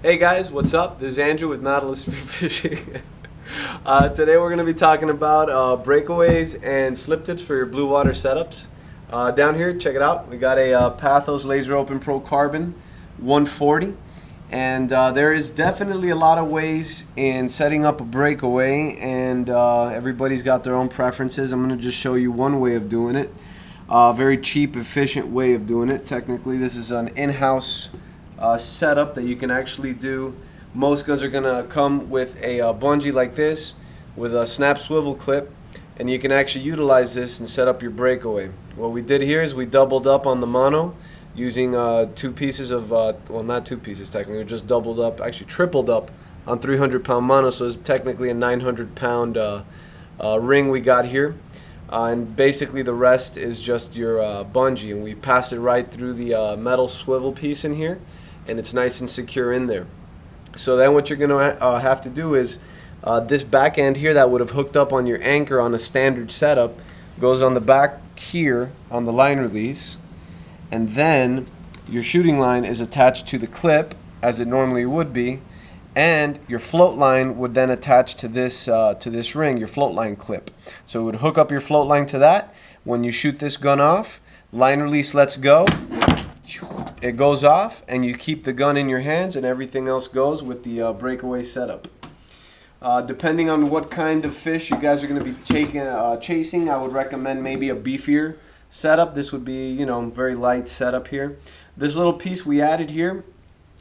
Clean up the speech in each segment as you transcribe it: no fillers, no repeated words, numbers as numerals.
Hey guys, what's up? This is Andrew with Nautilus Spearfishing. Today we're going to be talking about breakaways and slip tips for your blue water setups. Down here, check it out. We got a Pathos Laser Open Pro Carbon 140, and there is definitely a lot of ways in setting up a breakaway, and everybody's got their own preferences. I'm going to just show you one way of doing it. Very cheap, efficient way of doing it. Technically, this is an in-house setup that you can actually do. Most guns are gonna come with a bungee like this with a snap swivel clip, and you can actually utilize this and set up your breakaway. What we did here is we doubled up on the mono using two pieces of well, not two pieces technically, just doubled up, actually tripled up on 300-pound mono, so it's technically a 900-pound ring we got here. And basically the rest is just your bungee, and we passed it right through the metal swivel piece in here, and it's nice and secure in there. So then what you're going to have to do is this back end here that would have hooked up on your anchor on a standard setup goes on the back here on the line release, and then your shooting line is attached to the clip as it normally would be, and your float line would then attach to this ring, your float line clip. So it would hook up your float line to that. When you shoot this gun off, line release lets go, it goes off, and you keep the gun in your hands, and everything else goes with the breakaway setup. Depending on what kind of fish you guys are going to be chasing, I would recommend maybe a beefier setup. This would be, you know, very light setup here. This little piece we added here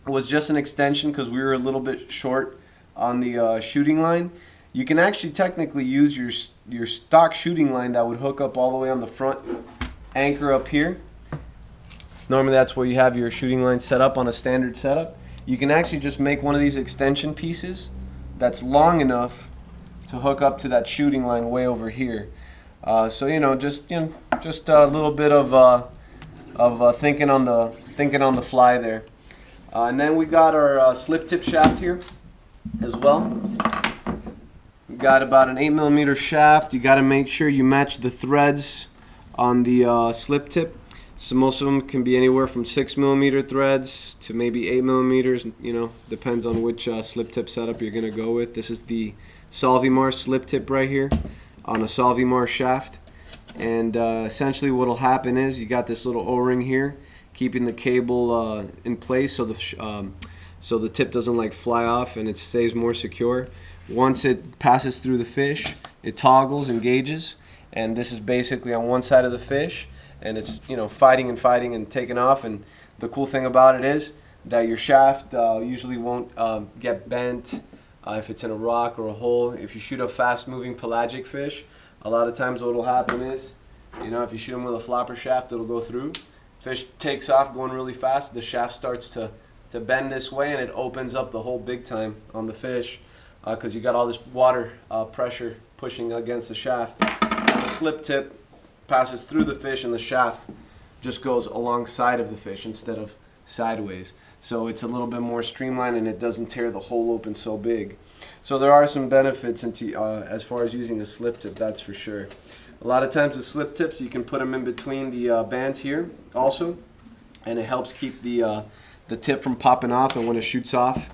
was just an extension because we were a little bit short on the shooting line. You can actually technically use your stock shooting line that would hook up all the way on the front anchor up here. Normally that's where you have your shooting line set up on a standard setup. You can actually just make one of these extension pieces that's long enough to hook up to that shooting line way over here. So just a little bit of thinking on the fly there. And then we got our slip tip shaft here as well. We got about an 8mm shaft. You got to make sure you match the threads on the slip tip. So most of them can be anywhere from 6mm threads to maybe 8mm. You know, depends on which slip tip setup you're gonna go with. This is the Solvimar slip tip right here on a Solvimar shaft. And essentially what'll happen is you got this little O-ring here keeping the cable in place so the tip doesn't like fly off, and it stays more secure. Once it passes through the fish, it toggles and gauges, and this is basically on one side of the fish, and it's, you know, fighting and taking off. And the cool thing about it is that your shaft usually won't get bent if it's in a rock or a hole. If you shoot a fast moving pelagic fish, a lot of times what will happen is, you know, if you shoot them with a flopper shaft, it'll go through. Fish takes off going really fast, the shaft starts to bend this way, and it opens up the hole big time on the fish because you got all this water pressure pushing against the shaft. And the slip tip passes through the fish, and the shaft just goes alongside of the fish instead of sideways. So it's a little bit more streamlined, and it doesn't tear the hole open so big. So there are some benefits as far as using a slip tip, that's for sure. A lot of times with slip tips, you can put them in between the bands here also, and it helps keep the tip from popping off, and when it shoots off,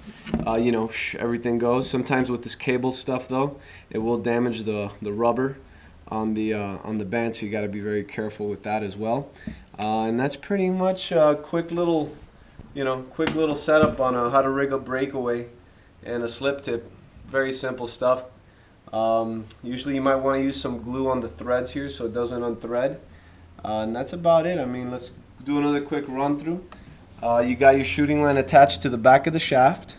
you know, everything goes. Sometimes with this cable stuff though, it will damage the rubber on the band, so you got to be very careful with that as well. And that's pretty much a quick little setup on how to rig a breakaway and a slip tip. Very simple stuff. Usually you might want to use some glue on the threads here so it doesn't unthread. And that's about it. I mean, let's do another quick run through. You got your shooting line attached to the back of the shaft.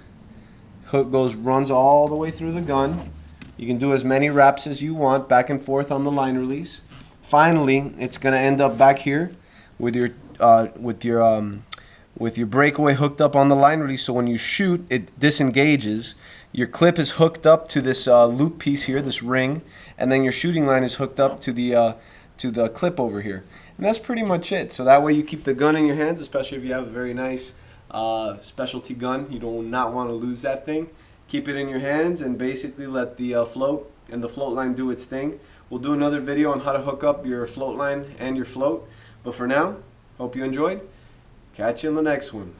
Hook runs all the way through the gun. You can do as many wraps as you want, back and forth on the line release. Finally, it's going to end up back here with your breakaway hooked up on the line release. So when you shoot, it disengages. Your clip is hooked up to this loop piece here, this ring, and then your shooting line is hooked up to the clip over here. And that's pretty much it. So that way you keep the gun in your hands, especially if you have a very nice specialty gun. You do not want to lose that thing. Keep it in your hands and basically let the float and the float line do its thing. We'll do another video on how to hook up your float line and your float. But for now, hope you enjoyed. Catch you in the next one.